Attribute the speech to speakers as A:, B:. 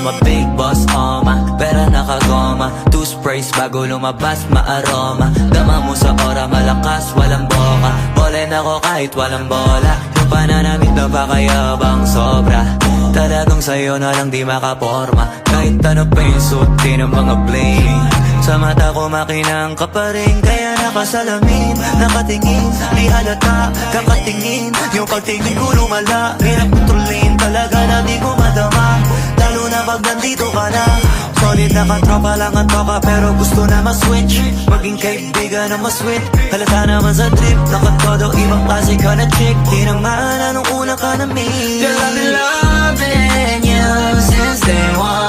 A: I'm a big boss, pera nakagoma. Two sprays bago lumabas, maaroma. Dama mo sa ora, malakas, walang boka. Bolen ako kahit walang bola. Yung pananamit na pakayabang sobra. Talagang sa'yo na lang di makaporma. Kahit ano pa yung suotin ng mga bling. Sa mata ko makinang ka pa rin. Kaya nakasalamin, nakatingin. Di halata, kakatingin. Yung pagtingin ko lumala. Hirap kontrolin talaga na di ko madama. Lalo na pag nandito ka na. Solid na katropa lang ang toka, pero gusto na ma-switch. Maging kaibigan na ma-sweet. Halata naman sa trip. Nakatodo, ibang klase ka na chick. Di naman anong una ka na meet.
B: Girl, I've been loving you since day one.